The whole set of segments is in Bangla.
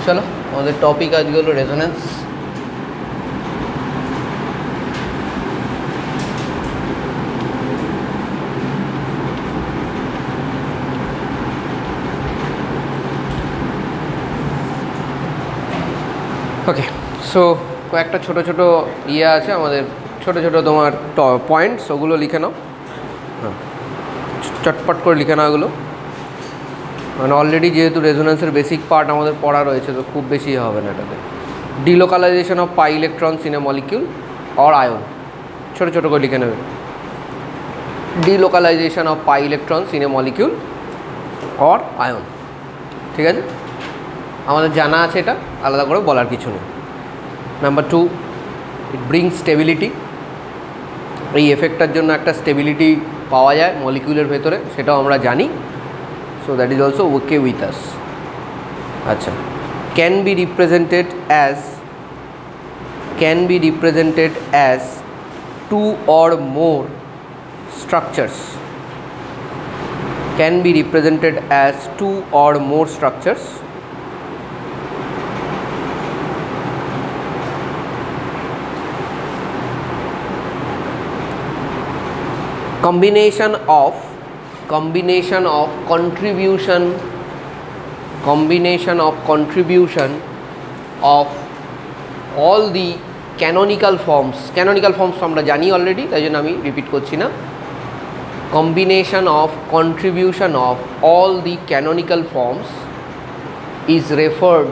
চলো আমাদের টপিক আজকে হলো রেজোনেন্স। ওকে, সো কয়েকটা ছোটো ছোটো আছে আমাদের, ছোটো ছোটো তোমার পয়েন্টস, ওগুলো লিখে নাও। হ্যাঁ, চটপট করে লিখে নাও এগুলো, মানে অলরেডি যেহেতু রেজোনেন্সের বেসিক পার্ট আমাদের পড়া রয়েছে, তো খুব বেশি হবে না এটাতে। Delocalisation of pi electrons in a molecule or ion, ছোটো ছোটো করে লিখে নেবে। Delocalisation of pi electrons in a molecule or ion, ঠিক আছে, আমাদের জানা আছে, এটা আলাদা করে বলার কিছু নেই। নাম্বার 2, ইট ব্রিংস স্টেবিলিটি। এই এফেক্টটার জন্য একটা স্টেবিলিটি পাওয়া যায় মলিকিউলের ভেতরে, সেটাও আমরা জানি। So that is also okay with us. আচ্ছা, can be represented as 2 or more structures. Can be represented as 2 or more structures. Combination of contribution of all the canonical forms আমরা জানি অলরেডি, তাই জন্য আমি রিপিট করছি না। Combination of contribution of all the canonical forms is referred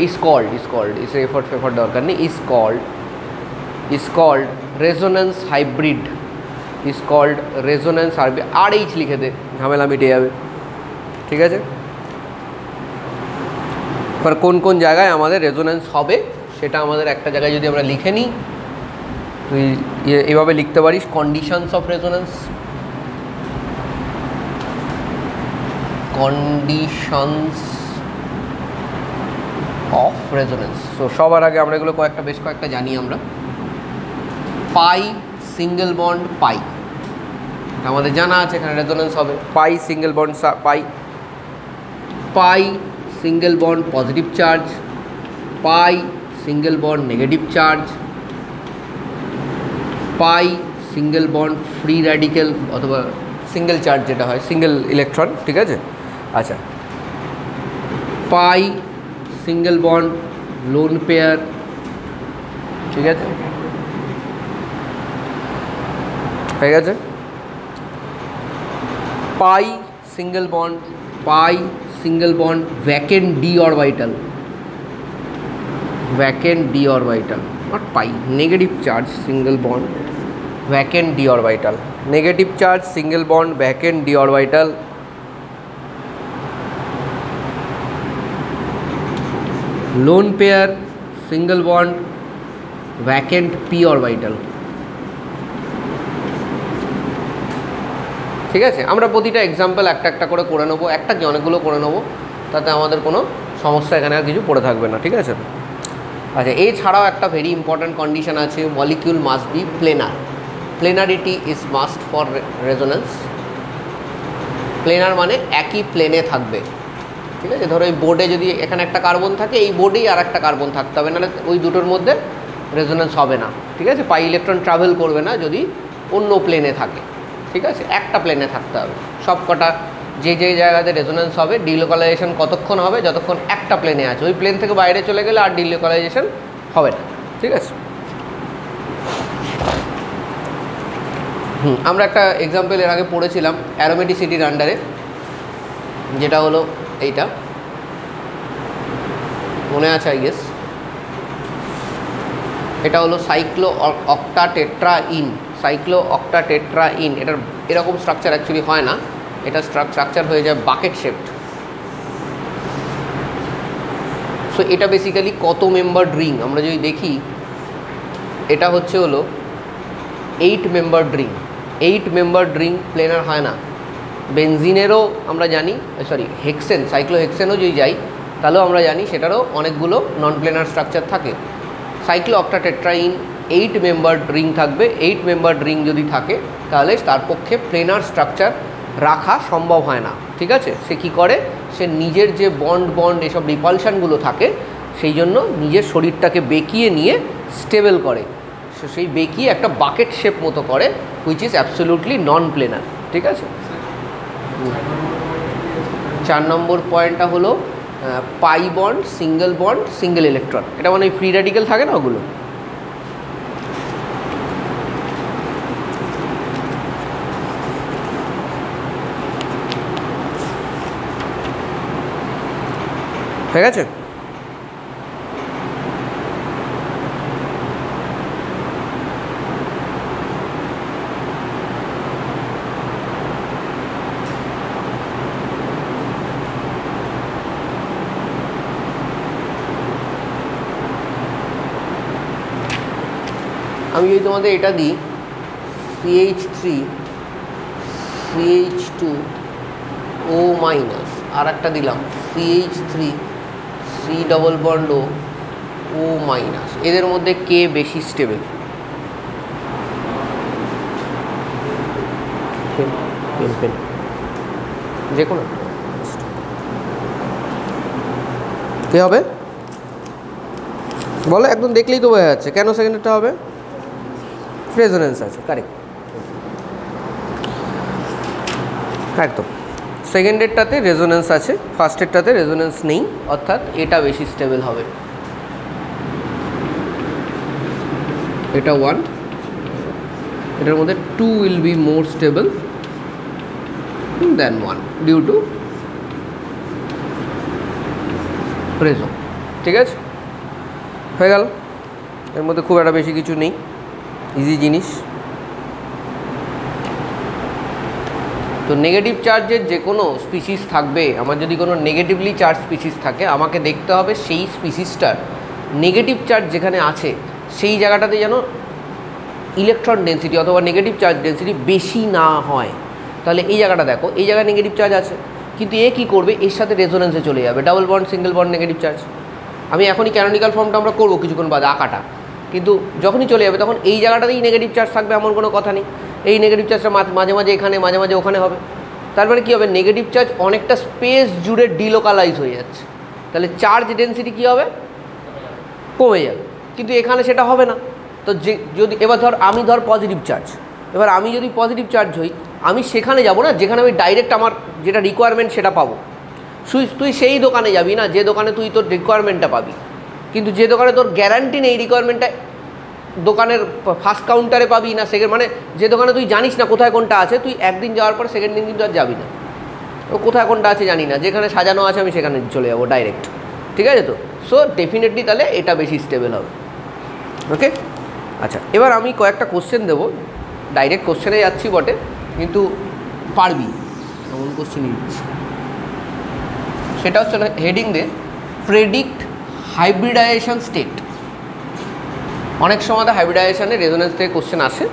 is called দরকার নেই, is called resonance hybrid. is called resonance hybrid। RH লিখে দে, ঝামেলা মিটে যাবে, ঠিক আছে। এবার কোন কোন জায়গায় আমাদের রেজোনেন্স হবে সেটা আমাদের একটা জায়গায় যদি আমরা লিখে নিই, তুই এভাবে লিখতে পারিস, কন্ডিশনস অফ রেজোনেন্স, সো সবার আগে আমরা এগুলো বেশ কয়েকটা জানি আমরা। পাই সিঙ্গেল বন্ড পাই, আমাদের জানা আছে এখানে রেজোনেন্স হবে। Pi single bond pi single bond positive charge, pi single bond negative charge, pi single bond free radical অথবা সিঙ্গেল চার্জ যেটা হয়, সিঙ্গেল ইলেকট্রন, ঠিক আছে। আচ্ছা, pi single bond lone pair, ঠিক আছে, হয়ে গেছে। Pi single bond vacant d orbital, not pi, negative charge single bond vacant d orbital, negative charge single bond vacant d orbital. Lone pair single bond vacant p orbital, ঠিক আছে। আমরা প্রতিটা এক্সাম্পল একটা করে নেবো, একটা কি অনেকগুলো করে নেবো, তাতে আমাদের কোনো সমস্যা এখানে আর কিছু পড়ে থাকবে না, ঠিক আছে। আচ্ছা, এছাড়াও একটা ভেরি ইম্পর্ট্যান্ট কন্ডিশন আছে, molecule must be planar. Planarity is must for resonance. Planar মানে একই প্লেনে থাকবে, ঠিক আছে। ধরো এই বোর্ডে যদি এখানে একটা কার্বন থাকে, এই বোর্ডেই আর একটা কার্বন থাকতে হবে, নাহলে ওই দুটোর মধ্যে রেজোনেন্স হবে না, ঠিক আছে। পাই ইলেকট্রন ট্রাভেল করবে না যদি অন্য প্লেনে থাকে, ঠিক আছে। একটা প্লেনে থাকতে হবে সব কটা, যে জায়গাতে রেজোনেন্স হবে। ডিলোকালাইজেশন কতক্ষণ হবে? যতক্ষণ একটা প্লেনে আছে, ওই প্লেন থেকে বাইরে চলে গেলে আর ডিলোকালাইজেশন হবে না, ঠিক আছে। আমরা একটা এক্সাম্পল এর আগে পড়েছিলাম অ্যারোমেটিসিটির আন্ডারে, যেটা হলো এইটা, মনে আছে আই গেস। এটা হলো সাইক্লো অক্টাটেট্রাইন। এটার এরকম স্ট্রাকচার অ্যাকচুয়ালি হয় না, এটা স্ট্রাকচার হয়ে যায় বাকেট শেপড। সো এটা বেসিক্যালি কত মেম্বার্ড রিং আমরা যদি দেখি, এটা হলো 8 membered ring. 8 membered ring planer হয় না। বেনজিনেরও আমরা জানি, হেক্সেন, সাইক্লোহেক্সেনও যদি যাই তাহলেও আমরা জানি সেটারও অনেকগুলো নন প্লেনার স্ট্রাকচার থাকে। সাইক্লো অক্টাটেট্রাইন 8 মেম্বার্ড রিং থাকবে। 8 মেম্বার্ড রিং যদি থাকে তাহলে তার পক্ষে প্লেনার স্ট্রাকচার রাখা সম্ভব হয় না, ঠিক আছে। সে কী করে, সে নিজের যে বন্ড এসব রিপালশানগুলো থাকে সেই জন্য নিজের শরীরটাকে বেঁকিয়ে নিয়ে স্টেবল করে। সেই বেঁকিয়ে একটা বাকেট শেপ মতো করে, which is absolutely non planer. ঠিক আছে, 4 নম্বর পয়েন্টটা হলো pi bond, single bond, single electron. এটা মানে ফ্রি র্যাডিক্যাল থাকে না ওগুলো। ঠিক আছে, আমি যদি তোমাদের এটা দিই CH3 CH2 O মাইনাস, আর একটা দিলাম CH3 C double bond O minus, এদের মধ্যে কে বেশি স্টেবল? পেন যে কোনো কে হবে বলো, একদম দেখলেই তো বোঝা যাচ্ছে। কেন সেকেন্ডটা হবে? রেজোনেন্স আছে, কারেক্ট, একদম। সেকেন্ডেরটাতে রেজোনেন্স আছে, ফার্স্টেরটাতে রেজোনেন্স নেই, অর্থাৎ এটা বেশি স্টেবল হবে। এটা 1, এটার মধ্যে 2 will be more stable than 1 due to reso. ঠিক আছে, হয়ে গেল। এর মধ্যে খুব একটা বেশি কিছু নেই, ইজি জিনিস। তো নেগেটিভ চার্জের যে কোনো স্পিসিস থাকবে, আমার যদি কোনো নেগেটিভলি চার্জ স্পিসিস থাকে, আমাকে দেখতে হবে সেই স্পিসিসটার নেগেটিভ চার্জ যেখানে আছে সেই জায়গাটাতে যেন ইলেকট্রন ডেন্সিটি অথবা নেগেটিভ চার্জ ডেন্সিটি বেশি না হয়। তাহলে এই জায়গাটা দেখো, এই জায়গায় নেগেটিভ চার্জ আছে, কিন্তু এ কী করবে, এর সাথে রেজোনেন্সে চলে যাবে, double bond single bond negative charge. আমি এখনই ক্যানোনিক্যাল ফর্মটা আমরা করবো কিছুক্ষণ বাদে আঁকাটা, কিন্তু যখনই চলে যাবে তখন এই জায়গাটাতেই নেগেটিভ চার্জ থাকবে এমন কোনো কথা নেই। এই নেগেটিভ চার্জটা মাঝে মাঝে এখানে, মাঝে মাঝে ওখানে হবে। তার মানে কী হবে, নেগেটিভ চার্জ অনেকটা স্পেস জুড়ে ডিলোকালাইজ হয়ে যাচ্ছে, তাহলে চার্জ ডেন্সিটি কী হবে, কমে যাবে। কিন্তু এখানে সেটা হবে না। তো যে যদি এবার আমি পজিটিভ চার্জ, এবার আমি যদি পজিটিভ চার্জ হই, আমি সেখানে যাব না যেখানে আমি ডাইরেক্ট আমার যেটা রিকোয়ারমেন্ট সেটা পাবো। তুই সেই দোকানে যাবি না যে দোকানে তুই তোর রিকোয়ারমেন্টটা পাবি, কিন্তু যে দোকানে তোর গ্যারান্টি নেই রিকোয়ারমেন্টটা দোকানের ফার্স্ট কাউন্টারে পাবি না সেকেন্ড, মানে যে দোকানে তুই জানিস না কোথায় কোনটা আছে, তুই একদিন যাওয়ার পর সেকেন্ড দিন কিন্তু আর যাবি না, ও কোথায় কোনটা আছে জানি না, যেখানে সাজানো আছে আমি সেখানে চলে যাবো ডাইরেক্ট। ঠিক আছে তো, সো ডেফিনেটলি তাহলে এটা বেশি স্টেবল হবে। ওকে, আচ্ছা, এবার আমি কয়েকটা কোশ্চেন দেবো, ডাইরেক্ট কোশ্চেনে যাচ্ছি বটে, কিন্তু পারবি এমন কোশ্চেনই দিচ্ছি। সেটা হচ্ছে হেডিং দে প্রেডিক্ট হাইব্রিডাইজেশন স্টেট। অনেক সময় হাইব্রিডাইজেশনে রেজোনেন্স থেকে কোশ্চেন আসে।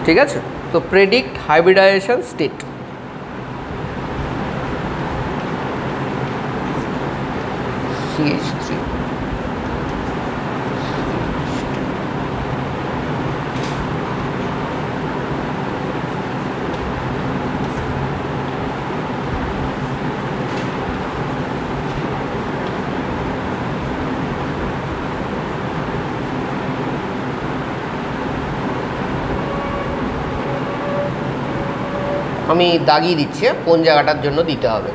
ঠিক আছে, তো প্রেডিক্ট হাইব্রিডাইজেশন স্টেট। CH3 আমি দাগিয়ে দিচ্ছি কোন জায়গাটার জন্য দিতে হবে।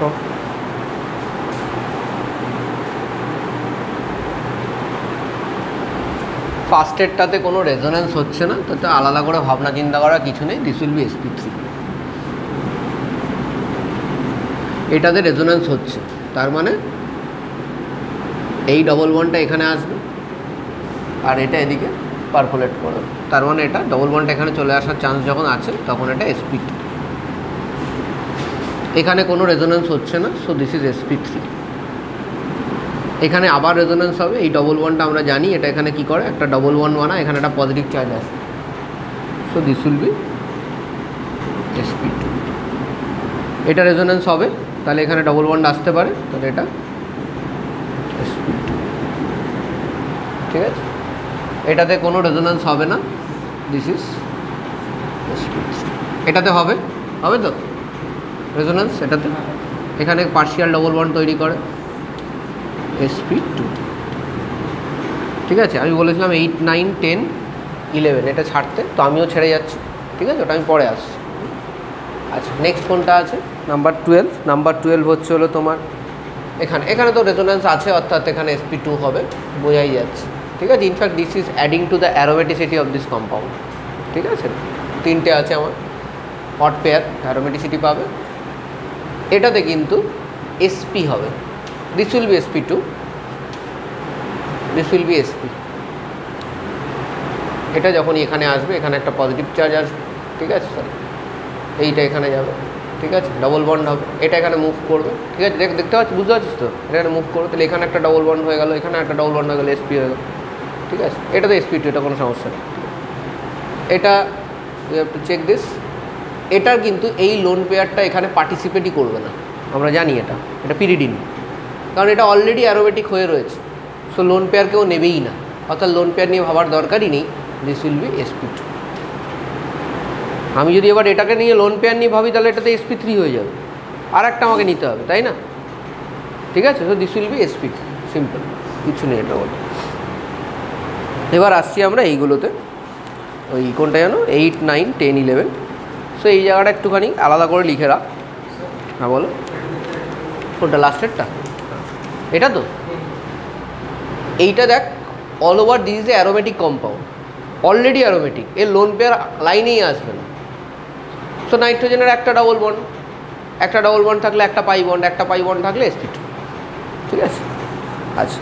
তো ফার্স্টেরটাতে কোনো রেজোনেন্স হচ্ছে না, তাতে আলাদা করে ভাবনা চিন্তা করার কিছু নেই, দিস উইল বি sp3। এটাতে রেজোনেন্স হচ্ছে, তার মানে এই ডবল বন্ডটা এখানে আসবে আর এটা এদিকে পারফোলেট করবে, তার মানে এটা ডবল বন্ডটা এখানে চলে আসার চান্স যখন আছে তখন এটা sp2। এখানে কোনো রেজোনেন্স হচ্ছে না, সো দিস ইজ sp3। এখানে আবার রেজোনেন্স হবে, এই ডবল বন্ডটা আমরা জানি এটা এখানে কি করে, একটা ডবল বন্ড বানায়, এখানে একটা পজিটিভ চার্জ আসে, so this will B sp2। এটা রেজোনেন্স হবে, তাহলে এখানে ডবল বন্ড আসতে পারে, তাহলে এটা sp2। ঠিক আছে, এটাতে কোনো রেজোনেন্স হবে না, দিস ইজ sp3। এটাতে হবে, হবে তো রেজোনেন্স এটাতে, এখানে পার্শিয়াল ডবল বন্ড তৈরি করে sp2। ঠিক আছে, আমি বলেছিলাম 8, 9, 10, 11 এটা ছাড়তে, তো আমিও ছেড়ে যাচ্ছি। ঠিক আছে, ওটা আমি পরে আসছি। আচ্ছা, নেক্সট কোনটা আছে, নাম্বার 12। নাম্বার 12 হচ্ছে হলো তোমার এখানে তো রেজোনেন্স আছে, অর্থাৎ এখানে sp2 হবে, বোঝাই যাচ্ছে। ঠিক আছে, in fact this is adding to the aromaticity of this compound. ঠিক আছে, তিনটে আছে আমার হট পেয়ার, অ্যারোমেটিসিটি পাবে। এটাতে কিন্তু sp হবে, this will B sp2, this will B sp। এটা যখন এখানে আসবে, এখানে একটা পজিটিভ চার্জ আসবে। ঠিক আছে, সরি এইটা এখানে যাবে। ঠিক আছে, ডবল বন্ড হবে, এটা এখানে মুভ করবে। ঠিক আছে, দেখতে পাচ্ছি, বুঝতে পারছিস তো, এখানে মুভ করবে, তাহলে এখানে একটা ডবল বন্ড হয়ে গেল, এখানে একটা ডবল বন্ড হয়ে গেল, sp হয়ে গেল। ঠিক আছে, এটা তো sp2, এটা কোনো সমস্যা নেই। এটা you have to check this. এটার কিন্তু এই লোন পেয়ারটা এখানে পার্টিসিপেটই করবে না, আমরা জানি এটা পিরিডিন, কারণ এটা অলরেডি অ্যারোমেটিক হয়ে রয়েছে, সো লোন পেয়ার কেউ নেবেই না, অর্থাৎ লোন পেয়ার নিয়ে ভাবার দরকারই নেই, দিস উইল বি sp2। আমি যদি এবার এটাকে নিয়ে লোন পেয়ার নিয়ে ভাবি, তাহলে এটাতে sp3 হয়ে যাবে, আর একটা আমাকে নিতে হবে, তাই না? ঠিক আছে, so this will B sp2, simple, কিছু নেই এটা বলে। এবার আসছি আমরা এইগুলোতে, ওই কোনটা জানো, 8, 9, 10, 11। সো এই জায়গাটা একটুখানি আলাদা করে লিখে রাখ। হ্যাঁ বলো, কোনটা লাস্টেরটা, এটা তো এইটা দেখ, all over this is a aromatic compound, already aromatic, এর লোন পেয়ার লাইনেই আসবে না। সো নাইট্রোজেনের একটা ডবল বন্ড থাকলে একটা পাই বন্ড, একটা পাই বন্ড থাকলে sp2। ঠিক আছে, আচ্ছা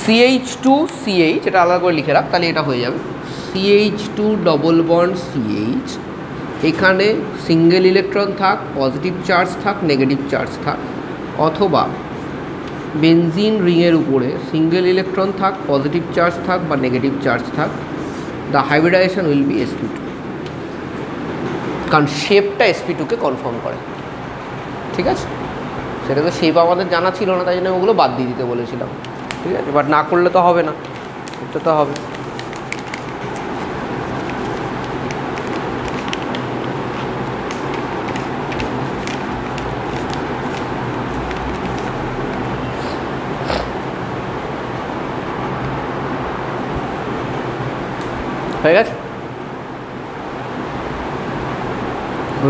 CH2CH, এটা আলাদা করে লিখে রাখ, তাহলে এটা হয়ে যাবে CH2 ডবল বন্ড CH। এখানে সিঙ্গেল ইলেকট্রন থাক, পজিটিভ চার্জ থাক, নেগেটিভ চার্জ থাক, অথবা বেনজিন রিংয়ের উপরে সিঙ্গেল ইলেকট্রন থাক, পজিটিভ চার্জ থাক বা নেগেটিভ চার্জ থাক, the hybridization will be sp2, কারণ শেপটা sp2কে কনফার্ম করে। ঠিক আছে, সেটা তো শেপ আমাদের জানা ছিল না, তাই জন্য ওগুলো বাদ দিয়ে দিতে বলেছিলাম। ঠিক আছে, বাট না করলে তো হবে না, এটা তো হবে। হয়ে গেছে।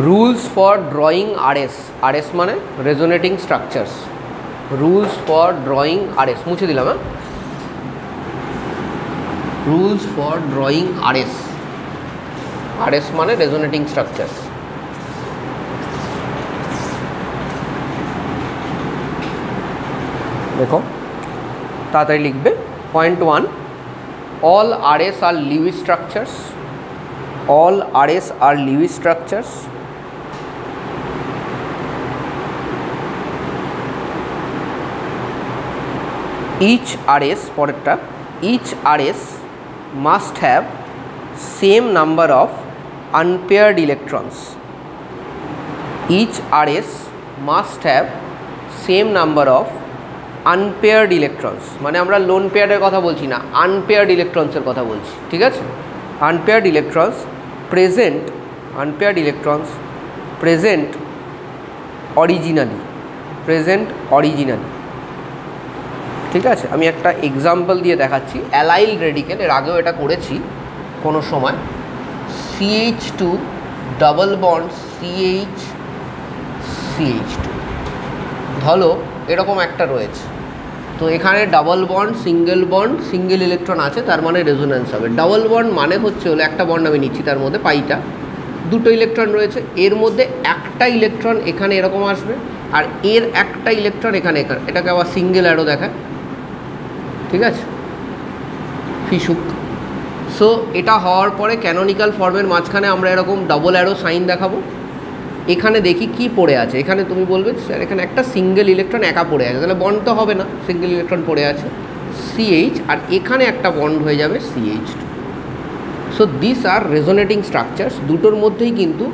রুলস ফর ড্রয়িং RS মানে resonating structures, rules for drawing RS মুছে দিলাম। হ্যাঁ, রুলস ফর ড্রয়িং RS মানে রেজোনেটিং স্ট্রাকচারস। দেখো তাড়াতাড়ি লিখবে। Point 1, all RS are Lewis structures, all RS are Lewis structures, each RS পরেরটা, each RS must have same number of unpaired electrons, each RS must have same number of unpaired electrons, মানে আমরা লোন পেয়ারের কথা বলছি না, আনপেয়ার্ড ইলেকট্রনসের কথা বলছি। ঠিক আছে, আনপেয়ার্ড ইলেকট্রনস প্রেজেন্ট অরিজিনালি। ঠিক আছে, আমি একটা এক্সাম্পল দিয়ে দেখাচ্ছি। অ্যালাইল রেডিকেল, এর আগেও এটা করেছি কোনো সময়, CH2 double bond CH CH2, ধরো এরকম একটা রয়েছে, তো এখানে ডাবল বন্ড সিঙ্গেল ইলেকট্রন আছে, তার মানে রেজোন্যান্স হবে। ডাবল বন্ড মানে হচ্ছে হলো একটা বন্ড আমি নিচ্ছি, তার মধ্যে পাইটা দুটো ইলেকট্রন রয়েছে, এর মধ্যে একটা ইলেকট্রন এখানে এরকম আসবে আর এর একটা ইলেকট্রন এখানে, এটাকে আবার সিঙ্গেল অ্যারো দেখায়, ঠিক আছে, ফিশুক। সো এটা হওয়ার পরে ক্যানোনিক্যাল ফর্মের মাঝখানে আমরা এরকম ডাবল অ্যারো সাইন দেখাবো। এখানে দেখি কি পড়ে আছে, এখানে তুমি বলবে স্যার এখানে একটা সিঙ্গেল ইলেকট্রন একা পড়ে আছে, তাহলে বন্ড তো হবে না, সিঙ্গেল ইলেকট্রন পড়ে আছে CH, আর এখানে একটা বন্ড হয়ে যাবে CH2। So this are resonating structures, দুটোর মধ্যেই কিন্তু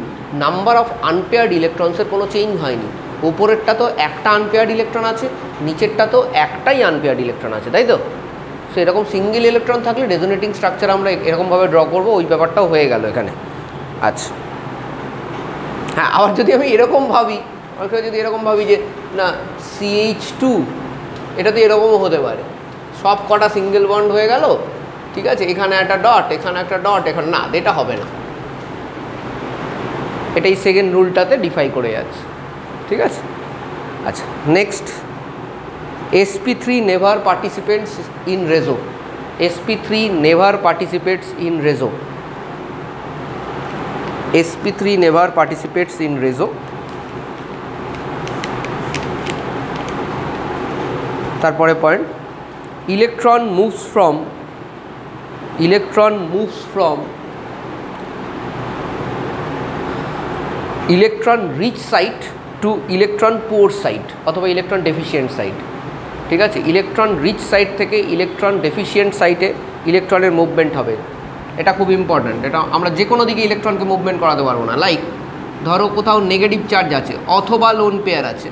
নাম্বার অফ আনপেয়ার্ড ইলেকট্রনসের কোনো চেঞ্জ হয়নি। ওপরেরটা তো একটা আনপেয়ার্ড ইলেকট্রন আছে, নিচেরটা তো একটাই আনপেয়ার্ড ইলেকট্রন আছে, তাই তো? সো এরকম সিঙ্গেল ইলেকট্রন থাকলে রেজোনেটিং স্ট্রাকচার আমরা এরকমভাবে ড্র করবো, ওই ব্যাপারটাও হয়ে গেল এখানে। আচ্ছা, হ্যাঁ, আবার যদি আমি এরকম ভাবি, যদি এরকম ভাবি যে না CH2 এটা তো এরকমও হতে পারে, সব কটা সিঙ্গেল বন্ড হয়ে গেল, ঠিক আছে, এখানে একটা ডট, এখানে একটা ডট, এখানে না, এটা হবে না, এটাই সেকেন্ড রুলটাতে ডিফাই করে যাচ্ছে, ঠিক আছে। আচ্ছা, next sp3 never participates in reso. sp3 never participates in reso. sp3 never participates in reso. তারপরে point, electron moves from electron rich site to electron poor site অথবা ইলেকট্রন ডেফিসিয়েন্ট সাইট, ঠিক আছে। ইলেকট্রন রিচ সাইট থেকে ইলেকট্রন ডেফিসিয়েন্ট সাইটে ইলেকট্রনের মুভমেন্ট হবে, এটা খুব ইম্পর্ট্যান্ট। এটা আমরা যে কোনো দিকে ইলেকট্রনকে মুভমেন্ট করাতে পারবো না। লাইক ধরো কোথাও নেগেটিভ চার্জ আছে অথবা লোন পেয়ার আছে,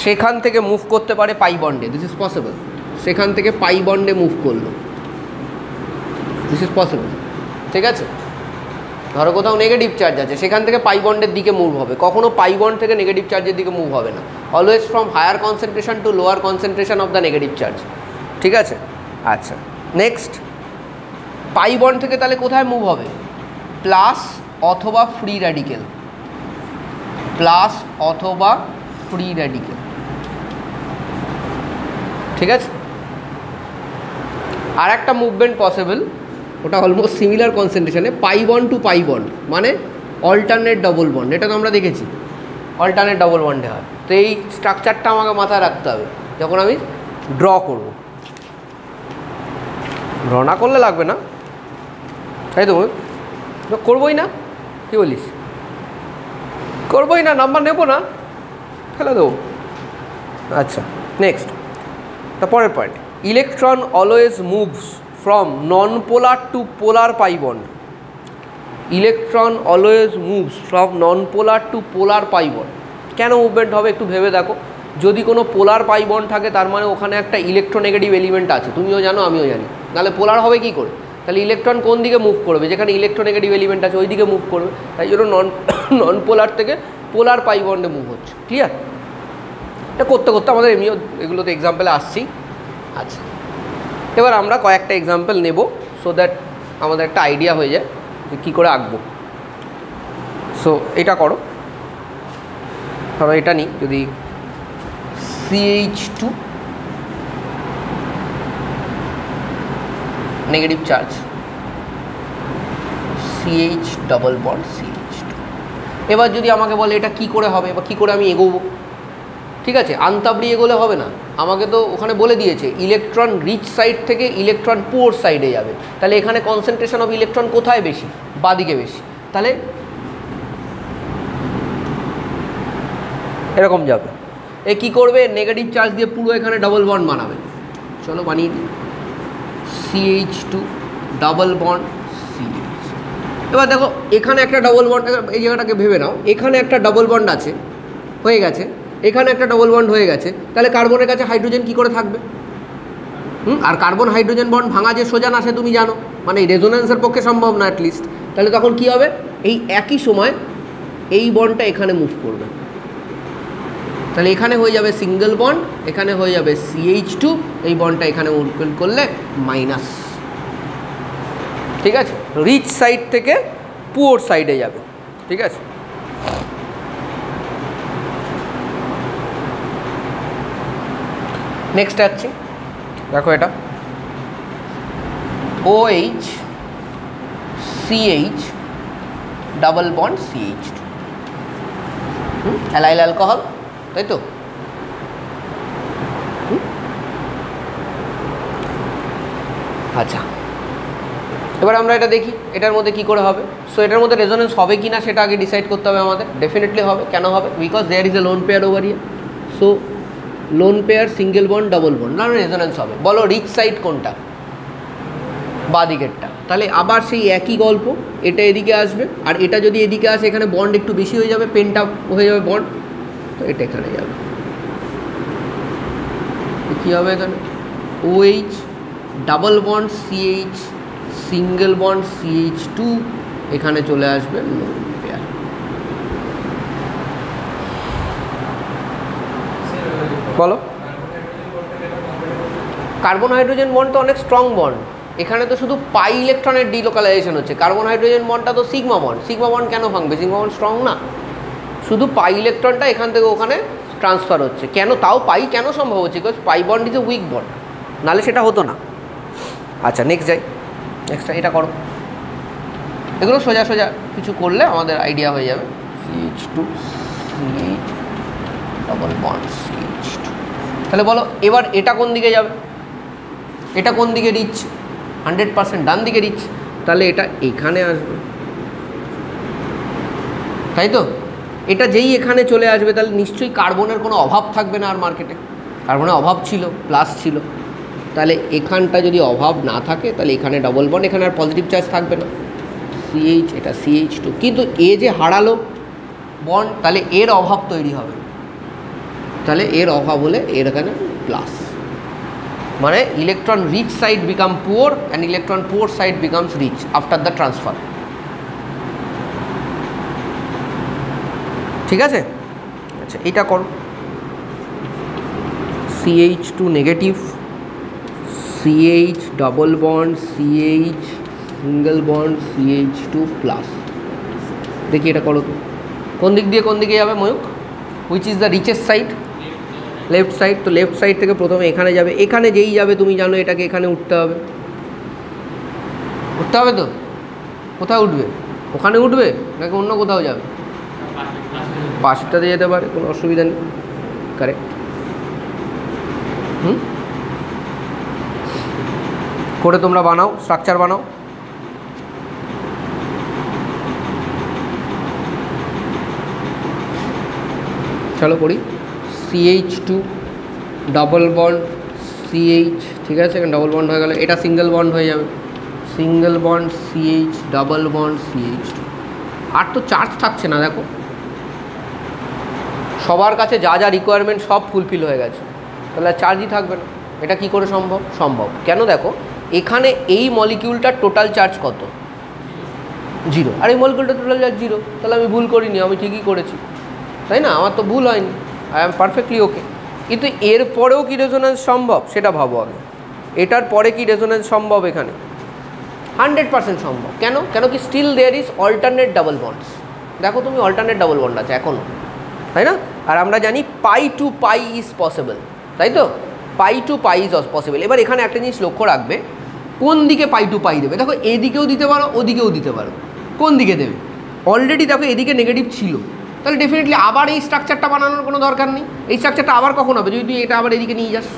সেখান থেকে মুভ করতে পারে পাই বন্ডে, দিস ইজ পসিবল। সেখান থেকে পাই বন্ডে মুভ করলো, দিস ইজ পসিবল, ঠিক আছে। ধরো কোথাও নেগেটিভ চার্জ আছে, সেখান থেকে পাই বন্ডের দিকে মুভ হবে, কখনো পাই বন্ড থেকে নেগেটিভ চার্জের দিকে মুভ হবে না, always from higher concentration to lower concentration of the negative charge, ঠিক আছে। আচ্ছা, নেক্সট পাই বন্ড থেকে তাহলে কোথায় মুভ হবে? প্লাস অথবা ফ্রি র্যাডিক্যাল, প্লাস অথবা ফ্রি র্যাডিক্যাল, ঠিক আছে। আর একটা মুভমেন্ট পসিবল, ওটা অলমোস্ট সিমিলার কনসেন্ট্রেশনে, pi bond to pi bond, মানে অল্টারনেট ডবল বন্ড, এটা তো আমরা দেখেছি অল্টারনেট ডবল বন্ডে হয়। তো এই স্ট্রাকচারটা আমাকে মাথায় রাখতে হবে যখন আমি ড্র করব। ড্র না করলে লাগবে না, তাই তো? করবোই না, কী বলিস? করবোই না, নাম্বার নেবো না, ফেলে দেবো। আচ্ছা, নেক্সট তারপরের point, electron always moves from non polar to polar pi bond. Electron always moves from non polar to polar pi bond. কেন মুভমেন্ট হবে একটু ভেবে দেখো। যদি কোনো পোলার পাই বন্ড থাকে তার মানে ওখানে একটা ইলেকট্রোনেগেটিভ এলিমেন্ট আছে, তুমিও জানো আমিও জানি, নাহলে পোলার হবে কী করে? তাহলে ইলেকট্রন কোন দিকে মুভ করবে? যেখানে ইলেকট্রোনেগেটিভ এলিমেন্ট আছে ওই দিকে মুভ করবে, তাই জন্য নন পোলার থেকে পোলার পাই বন্ডে মুভ হচ্ছে। ক্লিয়ার? এটা করতে করতে আমাদের এমনিও এগুলোতে এক্সাম্পলে আসছি। আচ্ছা, এবার আমরা কয়েকটা এক্সাম্পল নেব সো দ্যাট আমাদের একটা আইডিয়া হয়ে যায় যে কী করে আঁকবো। সো এটা করো, ধরো এটা নিই, যদি CH2 negative charge, CH double bond CH2। এবার যদি আমাকে বলে এটা কি করে হবে বা কী করে আমি এগোবো, ঠিক আছে, আনতাবড়ি এগোলে হবে না, আমাকে তো ওখানে বলে দিয়েছে ইলেকট্রন রিচ সাইড থেকে ইলেকট্রন পুয়ার সাইডে যাবে। তাহলে এখানে কনসেন্ট্রেশন অফ ইলেকট্রন কোথায় বেশি? বাদিকে বেশি, তাহলে এরকম যাবে। এ কী করবে? নেগেটিভ চার্জ দিয়ে পুরো এখানে ডবল বন্ড বানাবে। চলো বানিয়ে দিই, CH2 ডাবল বন্ড CH। এবার দেখো এখানে একটা ডবল বন্ড, এই জায়গাটাকে ভেবে নাও, এখানে একটা ডবল বন্ড আছে, হয়ে গেছে, এখানে একটা ডবল বন্ড হয়ে গেছে, তাহলে কার্বনের কাছে হাইড্রোজেন কী করে থাকবে? আর কার্বন হাইড্রোজেন বন্ড ভাঙা যে সোজা না সে তুমি জানো, মানে এই রেজোনেন্সের পক্ষে সম্ভব না অ্যাটলিস্ট। তাহলে তখন কী হবে? এই একই সময় এই বন্ডটা এখানে মুভ করবে, তাহলে এখানে হয়ে যাবে সিঙ্গেল বন্ড, এখানে হয়ে যাবে CH2, এই বন্ডটা এখানে উল্টোল করলে মাইনাস, ঠিক আছে, রিচ সাইড থেকে পুয়ার সাইডে যাবে, ঠিক আছে। নেক্সট আসছি, দেখো এটা OH CH double bond CH2, allyl alcohol, তাই তো? আচ্ছা, এবার আমরা এটা দেখি এটার মধ্যে কি করে হবে। সো এটার মধ্যে রেজোনেন্স হবে কি না সেটা আগে ডিসাইড করতে হবে আমাদের। ডেফিনেটলি হবে। কেন হবে? Because there is a lone pair over here. So lone pair single bond double bond, না রেজোনেন্স হবে। বলো রিচ সাইড কোনটা? বাঁ দিকেরটা। তাহলে আবার সেই একই গল্প, এটা এদিকে আসবে আর এটা যদি এদিকে আসে এখানে বন্ড একটু বেশি হয়ে যাবে, পেনটা হয়ে যাবে বন্ড, তো এটা এখানে যাবে। কী হবে এখানে? OH double bond CH single bond CH2, এখানে চলে আসবে লোন পেয়ার। বলো, কার্বন হাইড্রোজেন বন্ড তো অনেক স্ট্রং বন্ড, এখানে তো শুধু পাই ইলেকট্রনের ডিলোকালাইজেশন হচ্ছে। কার্বন হাইড্রোজেন বন্ডটা তো সিগমা বন্ড, সিগমা বন্ড কেন ভাঙবে? সিগমা বন্ড স্ট্রং না, শুধু পাই ইলেকট্রনটা এখান থেকে ওখানে ট্রান্সফার হচ্ছে। কেন তাও পাই কেন সম্ভব হচ্ছে? Because pi bond is a weak bond, নাহলে সেটা হতো না। আচ্ছা নেক্সট যাই, নেক্সট এটা করো। এগুলো সোজা সোজা কিছু করলে আমাদের আইডিয়া হয়ে যাবে। CH2 CH double bond CH2। তাহলে বলো এবার এটা কোন দিকে যাবে? এটা কোন দিকে রিচ? 100% ডান দিকে রিচ। তাহলে এটা এখানে আসবে, তাই তো? এটা যেই এখানে চলে আসবে তাহলে নিশ্চয়ই কার্বনের কোনো অভাব থাকবে না আর মার্কেটে। কার্বনের অভাব ছিল, প্লাস ছিল, তাহলে এখানটা যদি অভাব না থাকে তাহলে এখানে ডবল বন্ড, এখানে আর পজিটিভ চার্জ থাকবে না। CH, এটা CH2, কিন্তু এ যে হারালো বন্ড, তাহলে এর অভাব তৈরি হবে। তাহলে এর অভাব হলে এর এখানে প্লাস, মানে electron rich side become poor and electron poor side becomes rich after the transfer. ঠিক আছে? আচ্ছা এটা করো। CH2 negative, CH double bond CH single bond CH2 plus. দেখি এটা করো তো, কোন দিক দিয়ে কোন দিকে যাবে Mayuk? Which is the richest side? Left side. তো লেফট সাইড থেকে প্রথমে এখানে যাবে, এখানে যেই যাবে তুমি জানো এটাকে এখানে উঠতে হবে, উঠতে হবে তো। কোথায় উঠবে? ওখানে উঠবে নাকি অন্য কোথাও যাবে? পাশেরটাতে যেতে পারে, কোনো অসুবিধা নেই। কারেক্ট। করে তোমরা বানাও, স্ট্রাকচার বানাও। চলো করি। CH2 ডাবল বন্ড CH, ঠিক আছে, এখানে ডাবল বন্ড হয়ে গেল, এটা সিঙ্গেল বন্ড হয়ে যাবে, single bond CH double bond CH2। আর তো চার্জ থাকছে না, দেখো সবার কাছে যা যা রিকোয়ারমেন্ট সব ফুলফিল হয়ে গেছে, তাহলে আর চার্জই থাকবে না। এটা কি করে সম্ভব? সম্ভব কেন? দেখো এখানে এই মলিকিউলটার টোটাল চার্জ কত? 0। আর এই মলিকিউলটার টোটাল চার্জ 0, তাহলে আমি ভুল করিনি, আমি ঠিকই করেছি, তাই না? আমার তো ভুল হয়নি, আই অ্যাম পারফেক্টলি ওকে। কিন্তু এর পরেও কি রেজোনেন্স সম্ভব সেটা ভাবো আগে। এটার পরে কি রেজোনেন্স সম্ভব? এখানে 100% সম্ভব। কেন? কেন কি still there is alternate double bonds. দেখো তুমি অল্টারনেট ডাবল বন্ড আছে এখনও, তাই না? আর আমরা জানি পাই টু পাই ইজ পসিবল, তাই তো? পাই টু পাই ইজ পসিবল। এবার এখানে একটা জিনিস লক্ষ্য রাখবে, কোন দিকে পাই টু পাই দেবে। দেখো এদিকেও দিতে পারো, ওদিকেও দিতে পারো। কোন দিকে দেবে? অলরেডি দেখো এদিকে নেগেটিভ ছিল, তাহলে ডেফিনেটলি আবার এই স্ট্রাকচারটা বানানোর কোনো দরকার নেই। এই স্ট্রাকচারটা আবার কখন হবে? যদি তুই এটা আবার এদিকে নিয়ে যাস,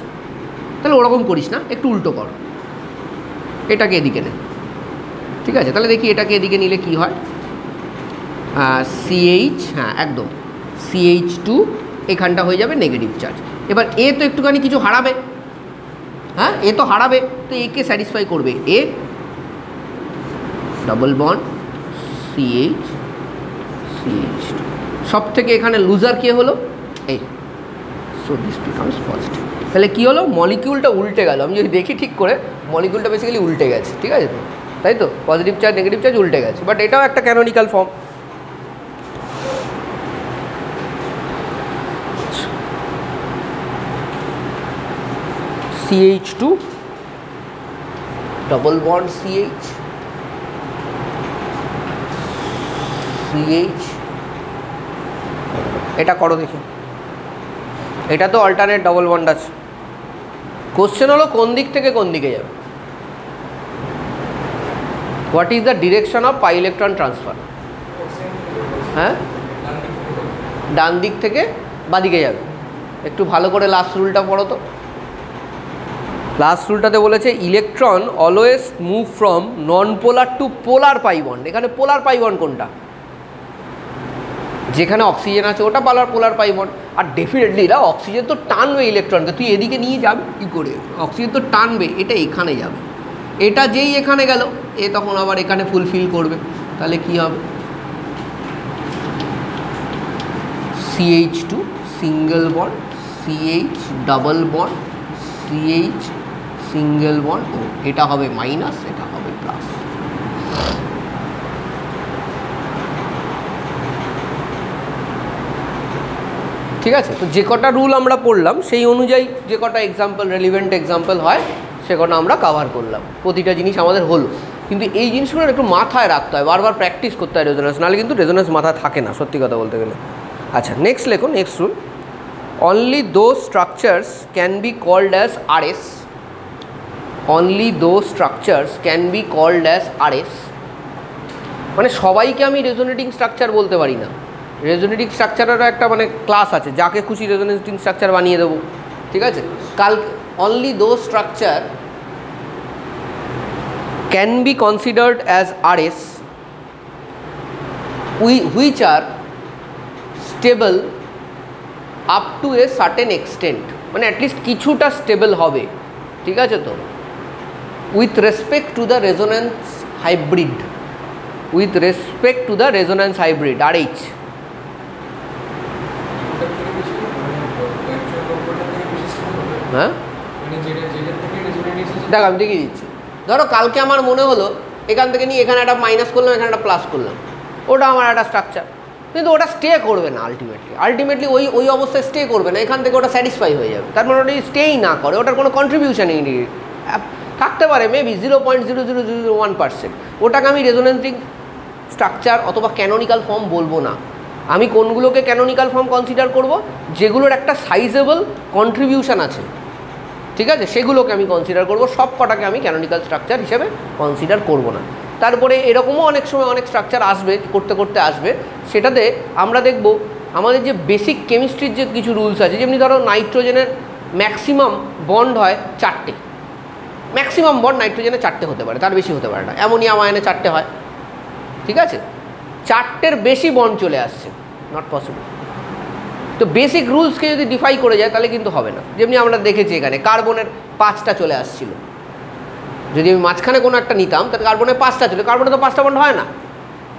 তাহলে ওরকম করিস না, একটু উল্টো কর, এটাকে এদিকে নে, ঠিক আছে? তাহলে দেখি এটাকে এদিকে নিলে কি হয়। CH, হ্যাঁ একদম, CH2 এখানটা হয়ে যাবে নেগেটিভ চার্জ। এবার এ তো একটুখানি কিছু হারাবে, হ্যাঁ এ তো হারাবে, তো একে স্যাটিসফাই করবে। এ ডাবল বন্ড CH CH2, সব থেকে এখানে লুজার কে হলো? এই। So this becomes positive. তাহলে কী হলো? মলিকিউলটা উল্টে গেল। আমি যদি দেখি ঠিক করে, মলিকিউলটা বেসিক্যালি উল্টে গেছে, ঠিক আছে তো? তাই তো? পজিটিভ চার্জ নেগেটিভ চার্জ উল্টে গেছে, বাট এটাও একটা canonical form. CH2 double bond CH CH, এটা করো দেখি। এটা তো অল্টারনেট ডাবল বন্ড আছে, কোশ্চেন হলো কোন দিক থেকে কোন দিকে যাবে, what is the direction of pi electron transfer. হ্যাঁ, ডান দিক থেকে বাদিকে যাবে। একটু ভালো করে লাস্ট রুলটা পড়ো তো। লাস্ট রুলটাতে বলেছে electron always move from non polar to polar pi bond. এখানে পোলার পাই বন্ড কোনটা? যেখানে অক্সিজেন আছে ওটা পোলার পাই বন্ড। আর ডেফিনেটলি এটা অক্সিজেন তো টানবে ইলেকট্রনকে, তুই এদিকে নিয়ে যাবে কী করে? অক্সিজেন তো টানবে, এটা এখানে যাবে। এটা যেই এখানে গেল এ তখন আবার এখানে ফুলফিল করবে, তাহলে কি হবে? CH2 single bond, CH double bond, CH single bond, O এটা হবে মাইনাস, এটা হবে প্লাস। ঠিক আছে, তো যে কটা রুল আমরা পড়লাম সেই অনুযায়ী যে কটা এক্সাম্পল, রেলিভেন্ট এক্সাম্পল হয় সে কটা আমরা কাভার করলাম। প্রতিটা জিনিস আমাদের হলো, কিন্তু এই জিনিসগুলো একটু মাথায় রাখতে হয়, বারবার প্র্যাকটিস করতে হয় রেজোনেন্স, নাহলে কিন্তু রেজোনেন্স মাথায় থাকে না, সত্যি কথা বলতে গেলে। আচ্ছা, নেক্সট লেখো, next rule, only those structures can be called as RS, only those structures can be called as RS। মানে সবাইকে আমি রেজোনেটিং স্ট্রাকচার বলতে পারি না, রেজোনেটিং স্ট্রাকচারেরও একটা মানে ক্লাস আছে, যাকে খুশি রেজোনেটিং স্ট্রাকচার বানিয়ে দেবো। ঠিক আছে, only those structure can be considered as RS which are stable up to a certain extent, মানে অ্যাটলিস্ট কিছুটা স্টেবল হবে। ঠিক আছে, তো with respect to the resonance hybrid, with respect to the resonance hybrid RH। হ্যাঁ, দেখ আমি দেখিয়ে দিচ্ছি। ধরো কালকে আমার মনে হলো এখান থেকে নিয়ে এখানে একটা মাইনাস করলাম, এখানে একটা প্লাস করলাম, ওটা আমার একটা স্ট্রাকচার, কিন্তু ওটা স্টে করবে না। আলটিমেটলি ওই অবস্থায় স্টে করবে না, এখান থেকে ওটা স্যাটিসফাই হয়ে যাবে। তার মানে ওটা স্টেই না করে, ওটার কোনো কন্ট্রিবিউশনই নেই, থাকতে পারে মেবি 0.0001%, ওটাকে আমি রেজোনেটিং স্ট্রাকচার অথবা ক্যানোনিক্যাল ফর্ম বলবো না। আমি কোনগুলোকে ক্যানোনিক্যাল ফর্ম কনসিডার করব? যেগুলোর একটা সাইজেবল কন্ট্রিবিউশন আছে, ঠিক আছে, সেগুলোকে আমি কনসিডার করব। সব কটাকে আমি ক্যানোনিক্যাল স্ট্রাকচার হিসেবে কনসিডার করব না। তারপরে এরকমও অনেক সময় অনেক স্ট্রাকচার আসবে, করতে করতে আসবে, সেটাতে আমরা দেখব আমাদের যে বেসিক কেমিস্ট্রির যে কিছু রুলস আছে, যেমনি ধরো নাইট্রোজেনের ম্যাক্সিমাম বন্ড হয় 4টে, ম্যাক্সিমাম বন্ড নাইট্রোজেনে 4টে হতে পারে, তার বেশি হতে পারে না। অ্যামোনিয়াম আয়নে 4টে হয়, ঠিক আছে, 4টের বেশি বন্ড চলে আসছে, নট পসিবল। তো বেসিক রুলসকে যদি ডিফাই করে যায় তাহলে কিন্তু হবে না। যেমনি আমরা দেখেছি এখানে কার্বনের 5টা চলে আসছিল, যদি আমি মাঝখানে কোনো একটা নিতাম তাহলে কার্বনের 5টা ছিল, কার্বনে তো 5টা বন্ড হয় না,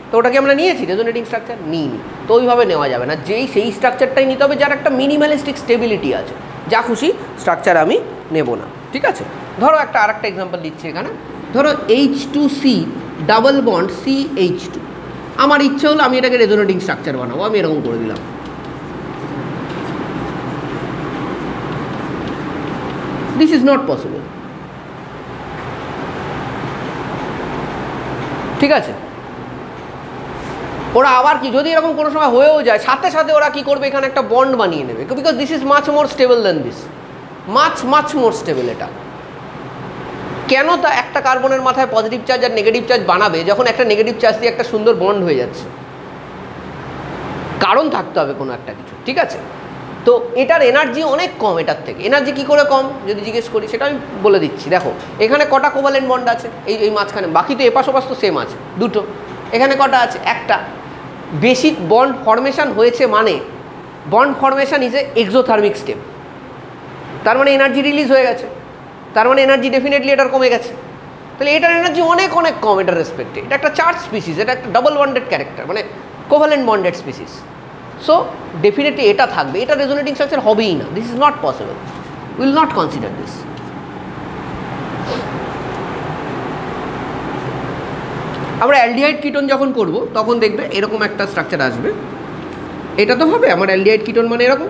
তো ওটাকে আমরা নিয়েছি রেজোনেটিং স্ট্রাকচার? নিইনি। তো ওইভাবে নেওয়া যাবে না, সেই স্ট্রাকচারটাই নিতে হবে যার একটা মিনিমালিস্টিক স্টেবিলিটি আছে, যা খুশি স্ট্রাকচার আমি নেব না। ঠিক আছে, ধরো আরেকটা এক্সাম্পল দিচ্ছি এখানে। ধরো H2C ডাবল বন্ড CH2, আমার ইচ্ছে হলো আমি এটাকে রেজোনেটিং স্ট্রাকচার বানাবো, আমি এরকম করে দিলাম। This is not possible. ঠিক আছে, ওরা আবার কি যদি এরকম কোনো সময় হয়েও যায়, সাথে সাথে ওরা কি করবে, এখানে একটা বন্ড বানিয়ে নেবে, because this is much more stable then this, much more stable. এটা কেন? তা একটা কার্বনের মাথায় পজিটিভ চার্জ আর নেগেটিভ চার্জ বানাবে যখন একটা নেগেটিভ চার্জ দিয়ে একটা সুন্দর বন্ড হয়ে যাচ্ছে? কারণ থাকতে হবে কোনো একটা কিছু। ঠিক আছে, তো এটার এনার্জি অনেক কম এটার থেকে। এনার্জি কী করে কম যদি জিজ্ঞেস করি, সেটা আমি বলে দিচ্ছি। দেখো এখানে কটা কোভালেন্ট বন্ড আছে, এই মাঝখানে, বাকি তো এপাশ ওপাশ তো সেম আছে, 2টো। এখানে কটা আছে? একটা। বেসিক বন্ড ফর্মেশন হয়েছে মানে bond formation is a exothermic step, তার মানে এনার্জি রিলিজ হয়ে গেছে, তার মানে এনার্জি ডেফিনেটলি এটার কমে গেছে। তাহলে এটার এনার্জি অনেক অনেক কম এটার রেসপেক্টে। এটা একটা চার্জ স্পিসিস, এটা একটা ডাবল বন্ডেড ক্যারেক্টার, মানে covalent bonded species. So definitely এটা থাকবে, এটা রেজোনেটিং স্ট্রাকচার হবেই না। This is not possible, will not consider this. আমরা অ্যালডিহাইড কিটোন যখন করব তখন দেখবে এরকম একটা স্ট্রাকচার আসবে। এটা তো হবে আমার অ্যালডিহাইড কিটোন মানে এরকম,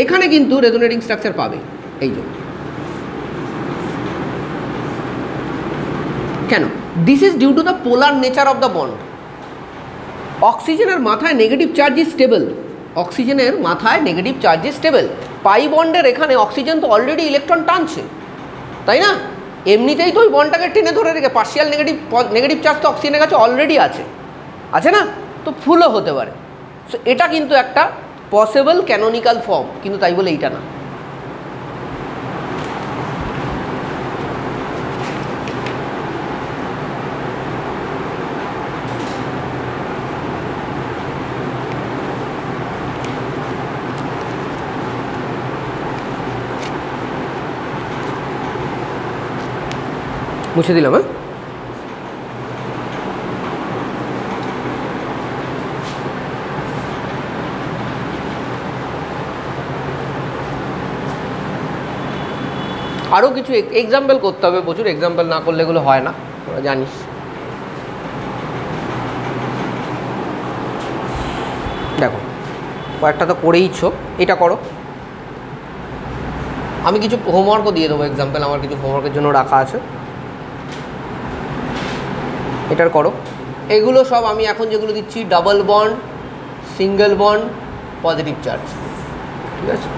এখানে কিন্তু রেজোনেটিং স্ট্রাকচার পাবে। এই জন্য কেন? This is due to the polar nature of the bond. অক্সিজেনের মাথায় নেগেটিভ চার্জ ইজ স্টেবল, অক্সিজেনের মাথায় negative charge is stable, pi বন্ডের এখানে অক্সিজেন তো অলরেডি ইলেকট্রন টানছে, তাই না? এমনিতেই তো ওই বন্ডটাকে টেনে ধরে রেখে পার্শিয়াল নেগেটিভ চার্জ তো অক্সিজেনের কাছে অলরেডি আছে না? তো ফুলও হতে পারে। সো এটা কিন্তু একটা পসিবল ক্যানোনিক্যাল ফর্ম, কিন্তু তাই বলে এইটা না। মুছে দিলাম। হ্যাঁ, আরও কিছু এক্সাম্পল করতে হবে, প্রচুর এক্সাম্পল না করলে এগুলো হয় না, তোরা জানিস। দেখো কয়েকটা তো করেইছো, এটা করো। আমি কিছু হোমওয়ার্কও দিয়ে দেবো, এক্সাম্পল আমার কিছু হোমওয়ার্কের জন্য রাখা আছে, এটার করো। এগুলো সব আমি এখন যেগুলো দিচ্ছি double bond, single bond, positive charge, ঠিক আছে?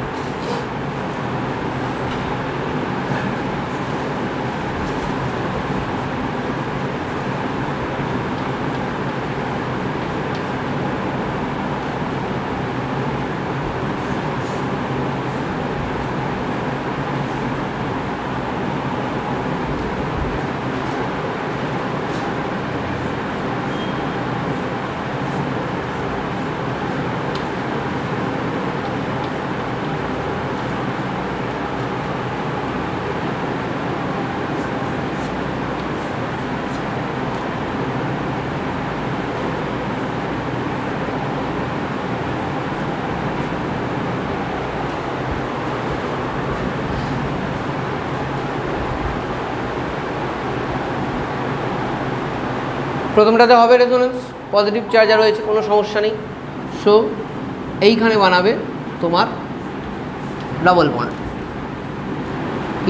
প্রথমটাতে হবে রেজোনেন্স, পজিটিভ চার্জার রয়েছে, কোনো সমস্যা নেই। সো এইখানে বানাবে তোমার double bond,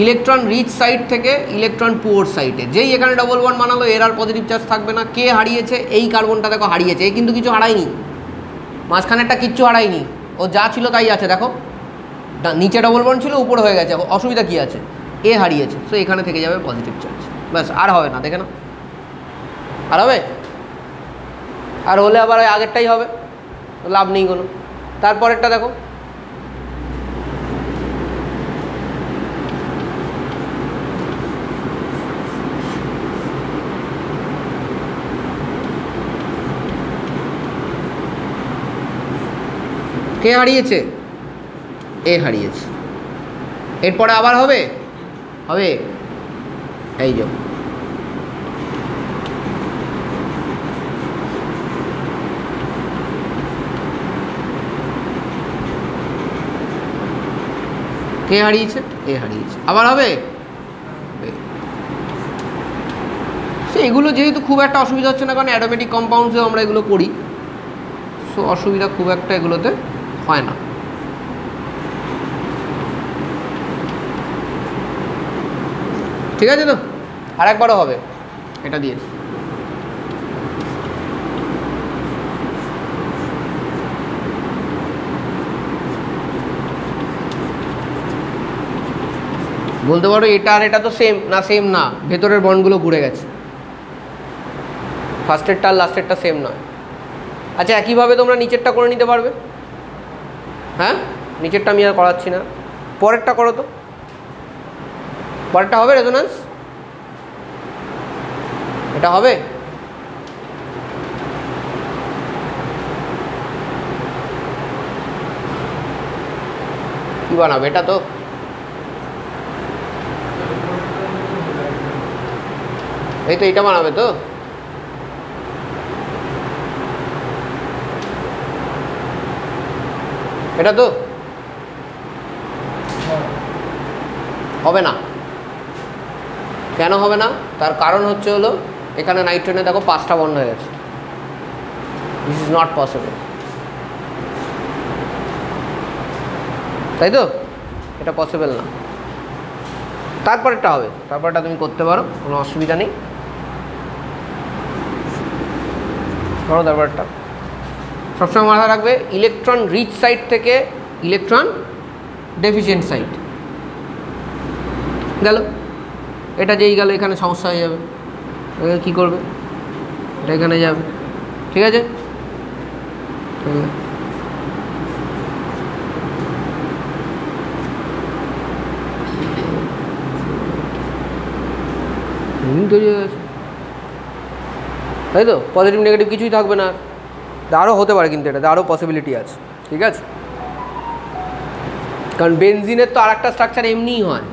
electron rich side থেকে ইলেকট্রন পুয়ার সাইডে। যেই এখানে ডাবল বন্ড বানালো এর আর পজিটিভ চার্জ থাকবে না। কে হারিয়েছে? এই কার্বনটা দেখো হারিয়েছে, এ কিন্তু কিছু হারায়নি, মাঝখানেরটা কিচ্ছু হারায়নি, ও যা ছিল তাই আছে। দেখো নিচে ডাবল বন্ড ছিল, উপরে হয়ে গেছে, অসুবিধা কী আছে? এ হারিয়েছে, সো এখানে থেকে যাবে পজিটিভ চার্জ, ব্যাস। আর হবে না, দেখে না, আর হবে? আর হলে আবার ওই আগেরটাই হবে, লাভ নেই কোনো। তারপরেরটা দেখো, কে হারিয়েছে? এ হারিয়েছে। এরপরে আবার হবে এই যে কে হারিয়েছে? এ হারিয়েছে, আবার হবে। সে এগুলো যেহেতু খুব একটা অসুবিধা হচ্ছে না, কারণ অ্যারোমেটিক কম্পাউন্ডসেও আমরা এগুলো করি, সো অসুবিধা খুব একটা এগুলোতে হয় না। ঠিক আছে তো? আর একবারও হবে এটা দিয়ে। বলতে পারো এটা আর এটা তো সেম না, সেম না, ভেতরের বন্ডগুলো ঘুরে গেছে, ফার্স্টেরটা আর লাস্টেরটা সেম নয়। আচ্ছা, একইভাবে তোমরা নিচেরটা করে নিতে পারবে। হ্যাঁ, নিচেরটা আমি আর করাচ্ছি না, পরেরটা করো তো। পরেরটা হবে রেজোন্যান্স, এটা হবে। কি বানাবে? এটা তো এই তো, এটা বানাবে তো। এটা তো হবে না। কেন হবে না? তার কারণ হচ্ছে হলো এখানে নাইট্রোজেনে দেখো 5টা বন্ড হয়ে গেছে। দিস ইজ নট পসিবল, তাই তো? এটা পসিবল না। তারপরেরটা হবে, তারপরটা তুমি করতে পারো, কোনো অসুবিধা নেই, করো তারপরটা। সবসময় মাথায় রাখবে ইলেকট্রন রিচ সাইড থেকে ইলেকট্রন ডেফিসিয়েন্ট সাইট গেল, এটা যেই গেল এখানে সমস্যা হয়ে যাবে, কী করবে, এটা এখানে যাবে, ঠিক আছে। তৈরি হয়ে গেছে, তাই তো, পজিটিভ নেগেটিভ কিছুই থাকবে না, আরও হতে পারে, কিন্তু এটা আরও পসিবিলিটি আছে, ঠিক আছে। কারণ বেনজিনের তো আর একটা স্ট্রাকচার এমনিই হয়,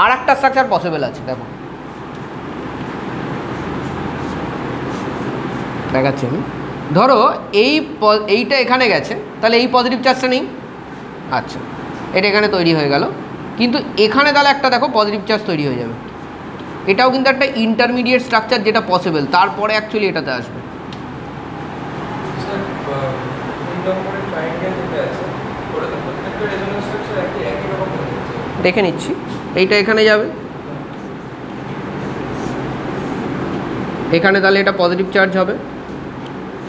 আর একটা স্ট্রাকচার পসিবল আছে, দেখো দেখাচ্ছি আমি। ধরো এইটা এখানে গেছে, তাহলে এই পজিটিভ চার্জটা নেই, আচ্ছা এটা এখানে তৈরি হয়ে গেল, কিন্তু এখানে তাহলে একটা দেখো পজিটিভ চার্জ তৈরি হয়ে যাবে, এটাও কিন্তু একটা ইন্টারমিডিয়েট স্ট্রাকচার যেটা পসিবল, তারপরে অ্যাকচুয়ালি এটাতে আসবে। দেখে নিচ্ছি, এইটা এখানে যাবে, এখানে তাহলে এটা পজিটিভ চার্জ হবে,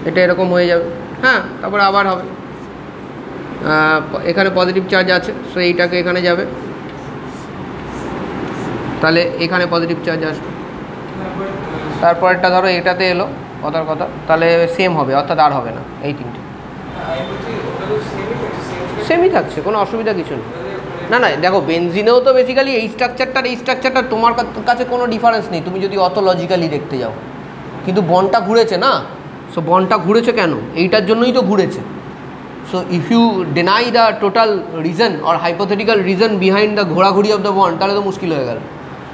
এটা এরকম হয়ে যাবে, হ্যাঁ, তারপর আবার হবে, এখানে পজিটিভ চার্জ আছে, সো এইটাকে এখানে যাবে, তাহলে এখানে পজিটিভ চার্জ আসবে, তারপরটা ধরো এটাতে এলো, কথার কথা, তাহলে সেম হবে, অর্থাৎ আর হবে না, এই তিনটে সেমই থাকছে, কোনো অসুবিধা কিছু নেই। না না, দেখো বেনজিনেও তো বেসিক্যালি এই স্ট্রাকচারটা তোমার কাছে কোনো ডিফারেন্স নেই, তুমি যদি অত লজিক্যালি দেখতে যাও, কিন্তু বনটা ঘুরেছে না, সো বনটা ঘুরেছে কেন, এইটার জন্যই তো ঘুরেছে। So if you deny the total reason or hypothetical reason behind the ঘোরাঘুরি অফ দ্য বন্ড, তাহলে তো মুশকিল হয়ে গেল,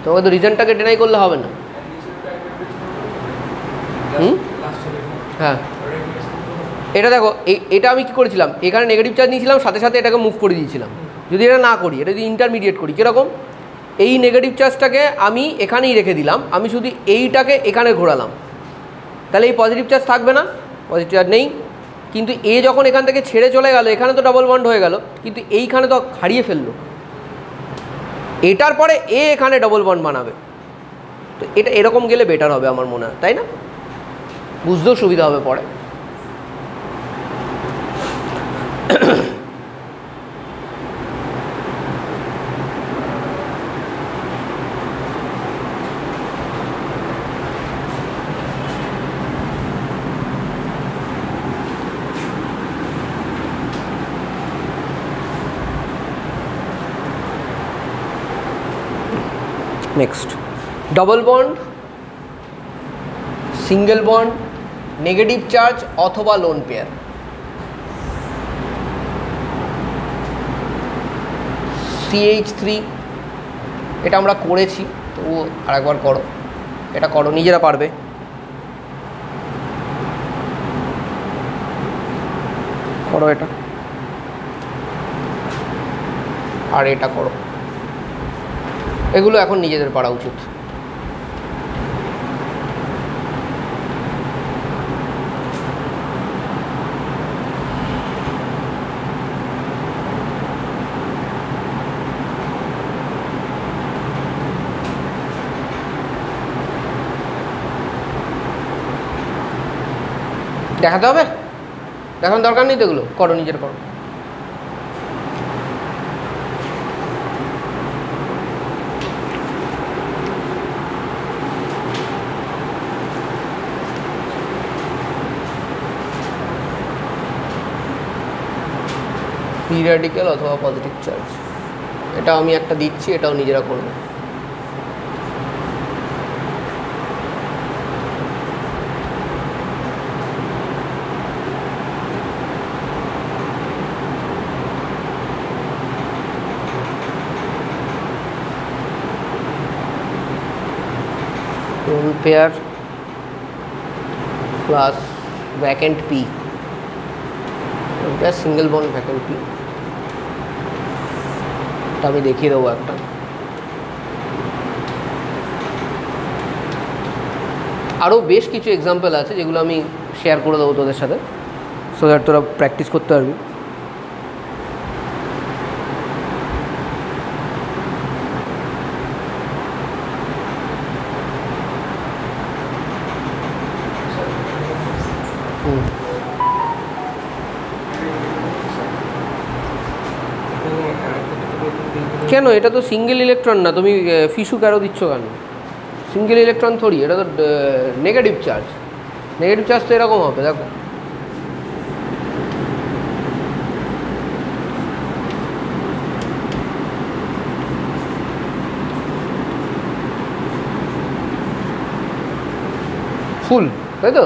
তোমাকে তো রিজনটাকে ডেনাই করলে হবে না। হ্যাঁ, এটা দেখো, এটা আমি কী করেছিলাম, এখানে নেগেটিভ চার্জ নিয়েছিলাম, সাথে সাথে এটাকে মুভ করে দিয়েছিলাম। যদি এটা না করি, এটা যদি ইন্টারমিডিয়েট করি, কীরকম, এই নেগেটিভ চার্জটাকে আমি এখানেই রেখে দিলাম, আমি শুধু এইটাকে এখানে ঘোরালাম, তাহলে এই পজিটিভ চার্জ থাকবে না, পজিটিভ চার্জ নেই, কিন্তু এ যখন এখান থেকে ছেড়ে চলে গেল, এখানে তো ডবল বন্ড হয়ে গেল, কিন্তু এইখানে তো হারিয়ে ফেললো, এটার পরে এ এখানে ডবল বন্ড বানাবে, তো এটা এরকম গেলে বেটার হবে আমার মনে হয়, তাই না, বুঝতেও সুবিধা হবে পরে। Next, double bond, single bond, negative charge অথবা লোন পেয়ার। CH3 এটা আমরা করেছি, তো আরেকবার করো, এটা করো, নিজেরা পারবে। করো এটা, আর এটা করো, এগুলো এখন নিজেদের পারা উচিত। দেখাতে হবে, দেখানোর দরকার নেই তো, এগুলো করো, নিজের করো। ফ্রি র্যাডিক্যাল অথবা পজিটিভ চার্জ, এটা আমি একটা দিচ্ছি, এটাও নিজেরা করবে। Lone pair plus vacant P, এটা সিঙ্গেল বন্ড ভ্যাকেন্ট পি, এটা আমি দেখিয়ে দেবো একটা। আরও বেশ কিছু এক্সাম্পল আছে যেগুলো আমি শেয়ার করে দেবো তোদের সাথে। সো দ্যাট তোরা প্র্যাকটিস করতে পারবি। কেন, এটা তো সিঙ্গেল ইলেকট্রন না, তুমি ফিশু ক্যারো দিচ্ছ কেন? সিঙ্গেল ইলেকট্রন থরি, এটা তো নেগেটিভ চার্জ। নেগেটিভ চার্জ তো এরকম হবে, দেখো ফুল, তাই তো?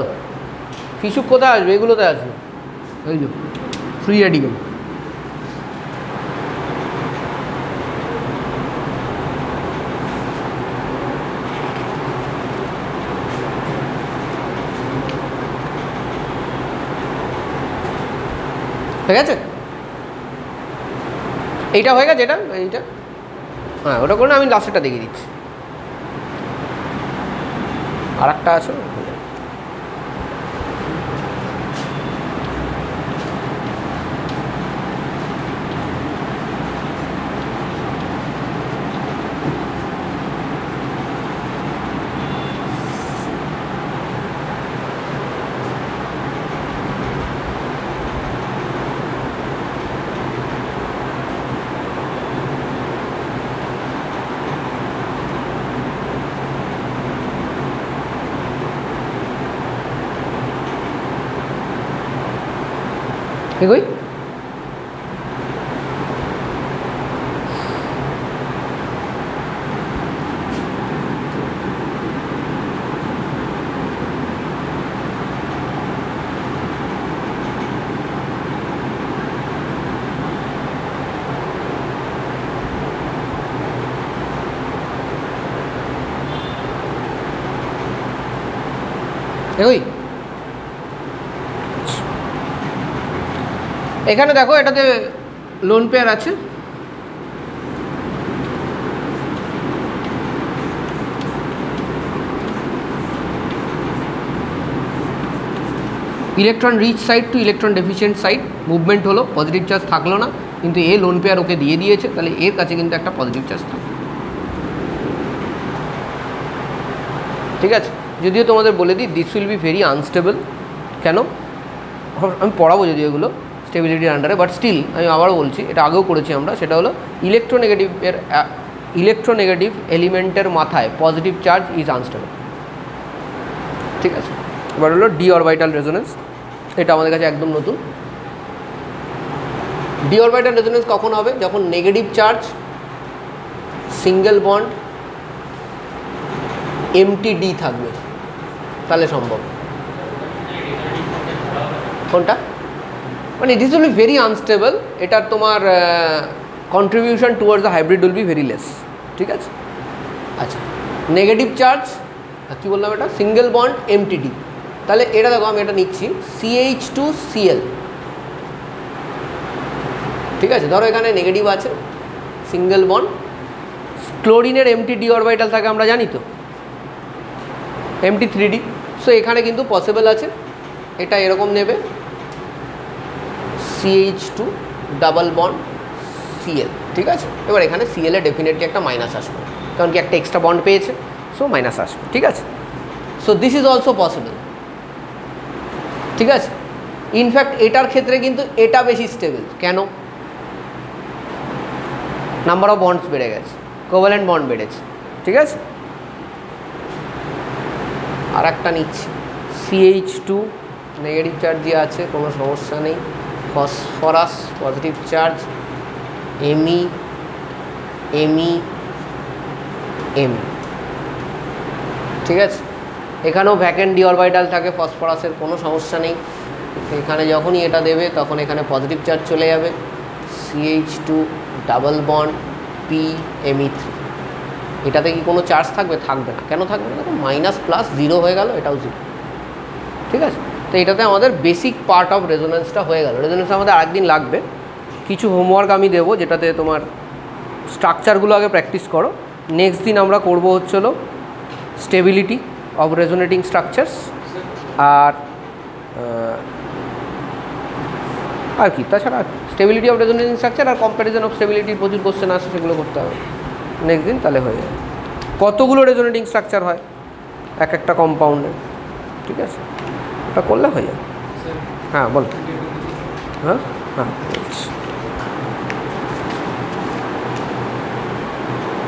ফিশু কোথায় আসবে? এগুলোতে আসবে, ওই যে ফ্রি রেডিকেল। ঠিক আছে, এইটা হয়ে গেছে, এটা এইটা হ্যাঁ ওটা করে না, আমি লাস্টেরটা দেখিয়ে দিচ্ছি। আর একটা আছে, এগোই। এগোই। এখানে দেখো এটাতে লোন পেয়ার আছে, electron rich side to electron deficient side, movement হলো, পজিটিভ চার্জ থাকলো না, কিন্তু এ লোন পেয়ার ওকে দিয়ে দিয়েছে, তাহলে এর কাছে কিন্তু একটা পজিটিভ চার্জ থাকবে। ঠিক আছে, যদিও তোমাদের বলে দিই this will be very unstable. কেন? আমি পড়াবো যদি এগুলো স্টেবিলিটির আন্ডারে, বাট স্টিল আমি আবারও বলছি, এটা আগেও করেছি আমরা, সেটা হলো ইলেকট্রোনেগেটিভ এলিমেন্টের মাথায় পজিটিভ চার্জ ইজ আনস্টেবল। ঠিক আছে, এবার হলো ডি অরবিটাল রেজোনেন্স, এটা আমাদের কাছে একদম নতুন। ডি অরবিটাল রেজোনেন্স কখন হবে? যখন negative charge single bond empty d থাকবে, তাহলে সম্ভব। কোনটা? মানে this will be very unstable, এটার তোমার contribution towards the hybrid will be very less. ঠিক আছে, আচ্ছা নেগেটিভ চার্জ কী বললাম, এটা সিঙ্গেল বন্ড এমটিডি, তাহলে এটা দেখো আমি এটা নিচ্ছি CH2Cl। ঠিক আছে, ধরো এখানে নেগেটিভ আছে, সিঙ্গেল বন্ড, ক্লোরিনের এমটি ডি অরবিটাল থাকে আমরা জানি তো, MT3D। সো এখানে কিন্তু পসিবল আছে, এটা এরকম নেবে CH2 ডাবল বন্ড Cl। ঠিক আছে, এবার এখানে Cl এ ডেফিনেটলি একটা মাইনাস আসবে, কারণ কি একটা এক্সট্রা বন্ড পেয়েছে, সো মাইনাস আসবে। ঠিক আছে, so this is also possible. ঠিক আছে, ইনফ্যাক্ট এটার ক্ষেত্রে কিন্তু এটা বেশি স্টেবল। কেন? নাম্বার অফ বন্ডস বেড়ে গেছে, কোভ্যালেন্ট বন্ড বেড়েছে। ঠিক আছে, আর একটা নিচ্ছি CH2 নেগেটিভ চার্জ যে আছে, কোনো সমস্যা নেই, phosphorus positive charge, Me M। ঠিক আছে, এখানেও ভ্যাকেন্ট ডি অরবিটাল থাকে ফসফরাসের, কোনো সমস্যা নেই। এখানে যখনই এটা দেবে তখন এখানে পজিটিভ চার্জ চলে যাবে, CH2 ডাবল বন্ড PMe3। এটাতে কি কোনো চার্জ থাকবে? থাকবে না। কেন থাকবে না? দেখো মাইনাস প্লাস জিরো হয়ে গেল, এটাও জিরো। ঠিক আছে, তো এটাতে আমাদের বেসিক পার্ট অফ রেজোনেন্সটা হয়ে গেল। রেজোনেন্স আমাদের আরেকদিন লাগবে, কিছু হোমওয়ার্ক আমি দেবো যেটাতে তোমার স্ট্রাকচারগুলো আগে প্র্যাকটিস করো। নেক্সট দিন আমরা করব হলো স্টেবিলিটি অফ রেজোনেটিং স্ট্রাকচারস, আর আর কি, তাছাড়া স্টেবিলিটি অফ রেজোনেটিং স্ট্রাকচার আর কম্প্যারিজন অফ স্টেবিলিটি প্রচুর কোশ্চেন আসে, সেগুলো করতে হবে নেক্সট দিন, তাহলে হয়ে যাবে। কতগুলো রেজোনেটিং স্ট্রাকচার হয় এক একটা কম্পাউন্ডে, ঠিক আছে, ওটা করলে হয়ে যাবে। হ্যাঁ বল। হ্যাঁ হ্যাঁ।